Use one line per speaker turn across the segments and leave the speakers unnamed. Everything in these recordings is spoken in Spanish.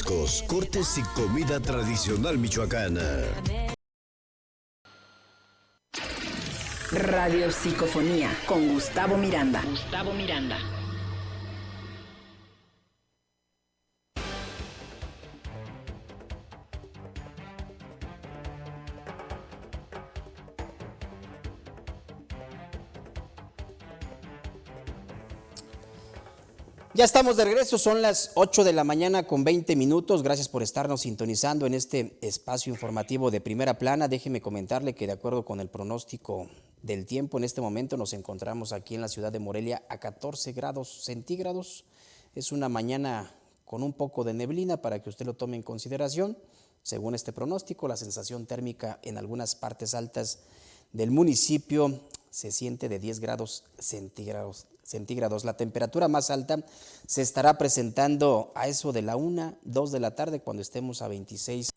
mariscos, cortes y comida tradicional michoacana.
Radio Psicofonía con Gustavo Miranda.
Ya estamos de regreso, son las 8 de la mañana con 20 minutos. Gracias por estarnos sintonizando en este espacio informativo de Primera Plana. Déjeme comentarle que de acuerdo con el pronóstico del tiempo, en este momento nos encontramos aquí en la ciudad de Morelia a 14 grados centígrados. Es una mañana con un poco de neblina para que usted lo tome en consideración. Según este pronóstico, la sensación térmica en algunas partes altas del municipio se siente de 10 grados centígrados. La temperatura más alta se estará presentando a eso de la 1, 2 de la tarde cuando estemos a 26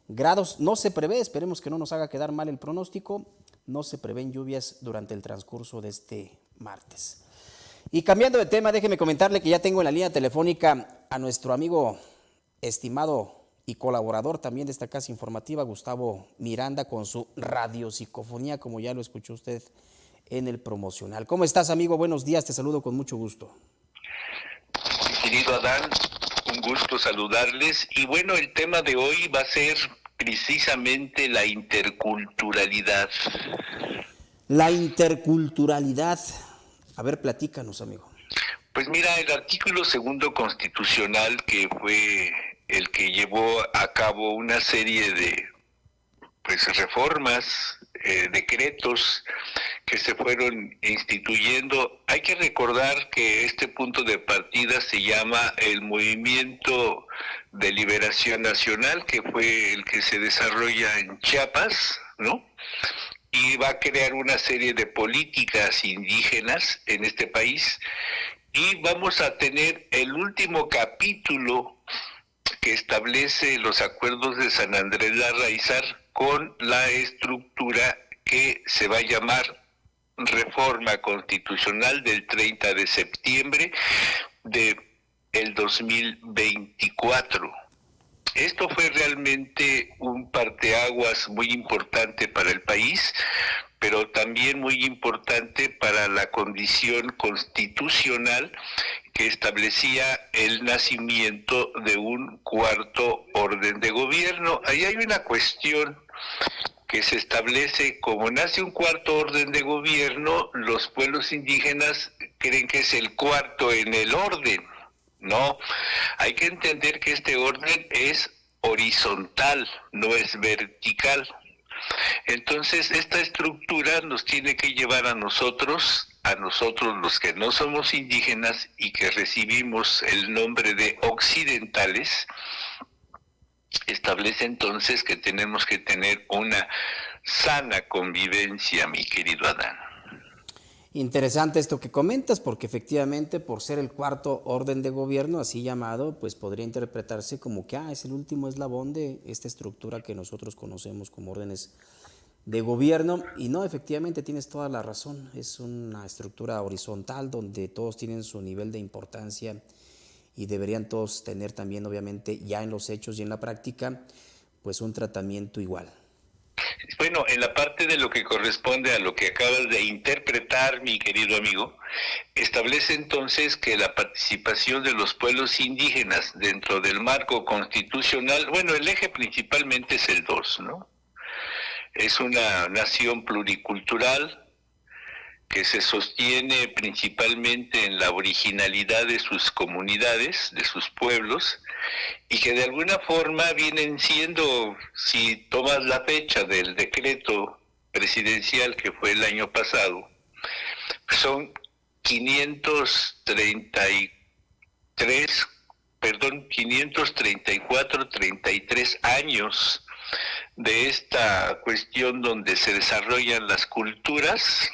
grados. No se prevé, esperemos que no nos haga quedar mal el pronóstico, no se prevén lluvias durante el transcurso de este martes. Y cambiando de tema, déjeme comentarle que ya tengo en la línea telefónica a nuestro amigo estimado y colaborador también de esta casa informativa, Gustavo Miranda, con su Radio Psicofonía, como ya lo escuchó usted en el promocional. ¿Cómo estás, amigo? Buenos días, te saludo con mucho gusto.
Querido Adán, un gusto saludarles. Y bueno, el tema de hoy va a ser precisamente la interculturalidad.
La interculturalidad. A ver, platícanos, amigo.
Pues mira, el artículo 2 constitucional, que fue el que llevó a cabo una serie de reformas, decretos que se fueron instituyendo. Hay que recordar que este punto de partida se llama el Movimiento de Liberación Nacional, que fue el que se desarrolla en Chiapas, ¿no? Y va a crear una serie de políticas indígenas en este país. Y vamos a tener el último capítulo que establece los acuerdos de San Andrés Larraizar con la estructura que se va a llamar Reforma Constitucional del 30 de septiembre del 2024. Esto fue realmente un parteaguas muy importante para el país, pero también muy importante para la condición constitucional que establecía el nacimiento de un cuarto orden de gobierno. Ahí hay una cuestión que se establece: como nace un cuarto orden de gobierno, los pueblos indígenas creen que es el cuarto en el orden. No, hay que entender que este orden es horizontal, no es vertical. Entonces, esta estructura nos tiene que llevar a nosotros los que no somos indígenas y que recibimos el nombre de occidentales. Establece entonces que tenemos que tener una sana convivencia, mi querido Adán.
Interesante esto que comentas, porque efectivamente, por ser el cuarto orden de gobierno, así llamado, pues podría interpretarse como que es el último eslabón de esta estructura que nosotros conocemos como órdenes de gobierno. Y no, efectivamente tienes toda la razón, es una estructura horizontal donde todos tienen su nivel de importancia y deberían todos tener también, obviamente, ya en los hechos y en la práctica, pues un tratamiento igual.
Bueno, en la parte de lo que corresponde a lo que acabas de interpretar, mi querido amigo, establece entonces que la participación de los pueblos indígenas dentro del marco constitucional, bueno, el eje principalmente es el 2, ¿no? Es una nación pluricultural que se sostiene principalmente en la originalidad de sus comunidades, de sus pueblos, y que de alguna forma vienen siendo, si tomas la fecha del decreto presidencial que fue el año pasado, son 534, 33 años de esta cuestión donde se desarrollan las culturas,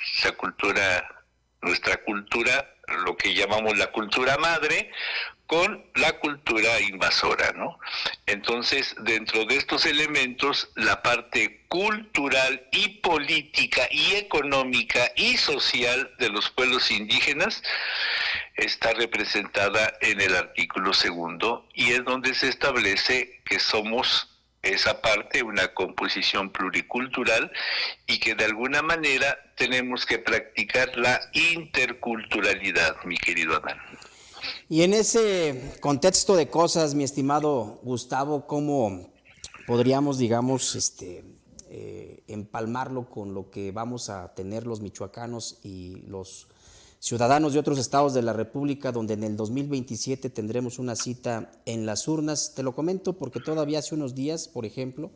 nuestra cultura, lo que llamamos la cultura madre, con la cultura invasora, ¿no? Entonces, dentro de estos elementos, la parte cultural y política y económica y social de los pueblos indígenas está representada en el artículo 2 y es donde se establece que somos esa parte, una composición pluricultural, y que de alguna manera tenemos que practicar la interculturalidad, mi querido Adán.
Y en ese contexto de cosas, mi estimado Gustavo, ¿cómo podríamos, digamos, empalmarlo con lo que vamos a tener los michoacanos y los ciudadanos de otros estados de la República, donde en el 2027 tendremos una cita en las urnas? Te lo comento porque todavía hace unos días, por ejemplo,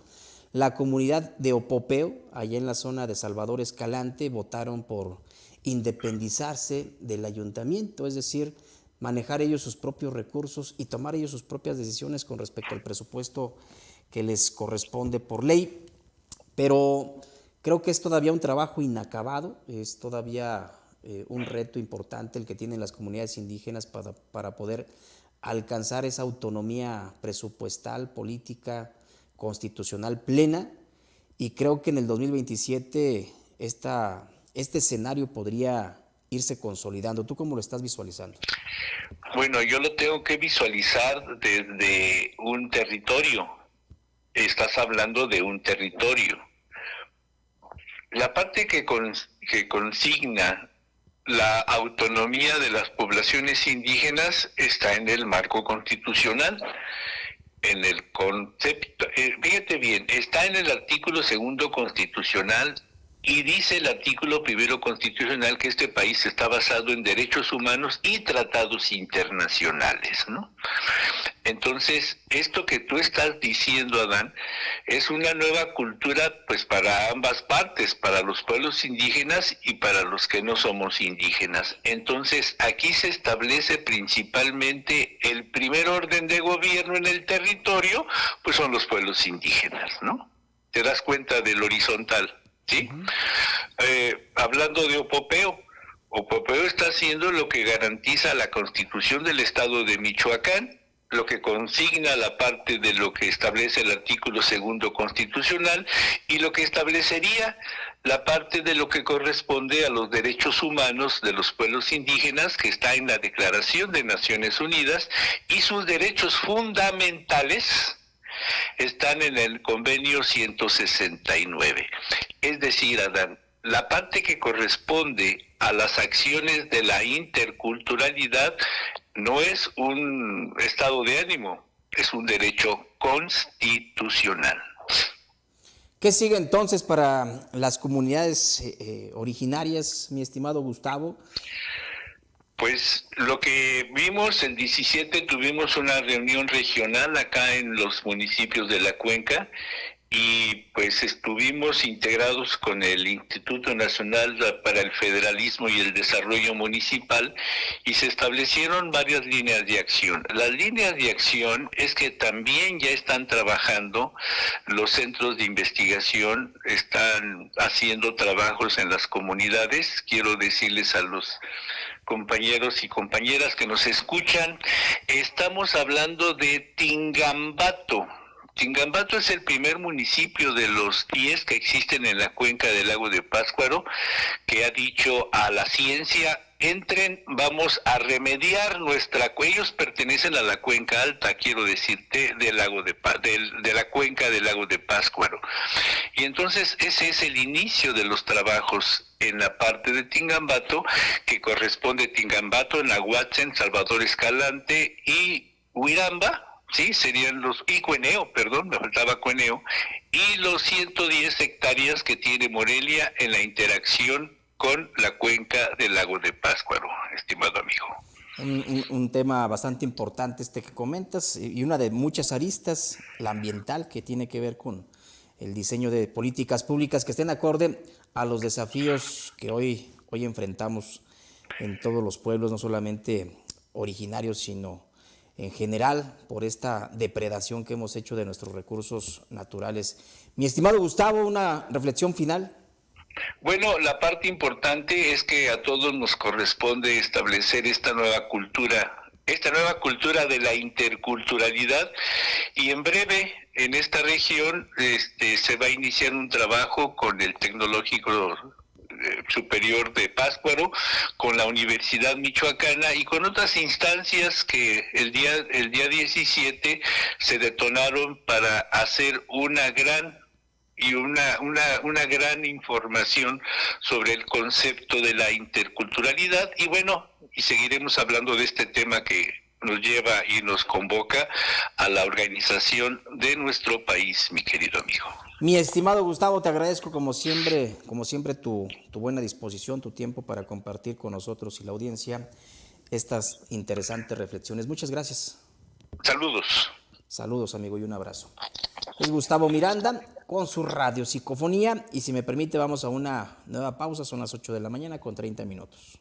la comunidad de Opopeo, allá en la zona de Salvador Escalante, votaron por independizarse del ayuntamiento, es decir, manejar ellos sus propios recursos y tomar ellos sus propias decisiones con respecto al presupuesto que les corresponde por ley. Pero creo que es todavía un trabajo inacabado, es todavía un reto importante el que tienen las comunidades indígenas para poder alcanzar esa autonomía presupuestal, política, constitucional plena, y creo que en el 2027 este escenario podría irse consolidando. ¿Tú cómo lo estás visualizando?
Bueno, yo lo tengo que visualizar desde un territorio. Estás hablando de un territorio. La parte que consigna la autonomía de las poblaciones indígenas está en el marco constitucional, en el concepto, fíjate bien, está en el artículo 2 constitucional, y dice el artículo 1 constitucional que este país está basado en derechos humanos y tratados internacionales, ¿no? Entonces, esto que tú estás diciendo, Adán, es una nueva cultura pues para ambas partes, para los pueblos indígenas y para los que no somos indígenas. Entonces, aquí se establece principalmente el primer orden de gobierno en el territorio, pues son los pueblos indígenas, ¿no? ¿Te das cuenta del horizontal? ¿Sí? Hablando de Opopeo, Opopeo está haciendo lo que garantiza la Constitución del Estado de Michoacán, lo que consigna la parte de lo que establece el artículo 2 constitucional y lo que establecería la parte de lo que corresponde a los derechos humanos de los pueblos indígenas, que está en la Declaración de Naciones Unidas, y sus derechos fundamentales están en el convenio 169. Es decir, Adán, la parte que corresponde a las acciones de la interculturalidad no es un estado de ánimo, es un derecho constitucional.
¿Qué sigue entonces para las comunidades originarias, mi estimado Gustavo?
Pues lo que vimos, el 17 tuvimos una reunión regional acá en los municipios de la cuenca, y pues estuvimos integrados con el Instituto Nacional para el Federalismo y el Desarrollo Municipal, y se establecieron varias líneas de acción. Las líneas de acción es que también ya están trabajando los centros de investigación, están haciendo trabajos en las comunidades. Quiero decirles a los compañeros y compañeras que nos escuchan, estamos hablando de Tingambato. Tingambato es el primer municipio de los 10 que existen en la cuenca del lago de Pátzcuaro, que ha dicho a la ciencia: entren, vamos a remediar ellos pertenecen a la cuenca alta, quiero decirte, del lago de la cuenca del lago de Pátzcuaro. Y entonces ese es el inicio de los trabajos en la parte de Tingambato, que corresponde Tingambato, Nahuatzen, Salvador Escalante y Huiramba. Sí, serían y Cueneo, perdón, me faltaba Cueneo, y los 110 hectáreas que tiene Morelia en la interacción con la cuenca del lago de Pátzcuaro, estimado amigo.
Un tema bastante importante que comentas, y una de muchas aristas, la ambiental, que tiene que ver con el diseño de políticas públicas que estén acorde a los desafíos que hoy enfrentamos en todos los pueblos, no solamente originarios, sino en general, por esta depredación que hemos hecho de nuestros recursos naturales. Mi estimado Gustavo, una reflexión final.
Bueno, la parte importante es que a todos nos corresponde establecer esta nueva cultura de la interculturalidad, y en breve en esta región se va a iniciar un trabajo con el Tecnológico Superior de Pátzcuaro, con la Universidad Michoacana y con otras instancias que el día 17 se detonaron para hacer una gran información sobre el concepto de la interculturalidad. Y bueno, y seguiremos hablando de este tema que nos lleva y nos convoca a la organización de nuestro país, mi querido amigo.
Mi estimado Gustavo, te agradezco como siempre tu buena disposición, tu tiempo para compartir con nosotros y la audiencia estas interesantes reflexiones. Muchas gracias.
Saludos.
Saludos, amigo, y un abrazo. Es Gustavo Miranda con su Radio Psicofonía, y si me permite vamos a una nueva pausa, son las 8 de la mañana con 30 minutos.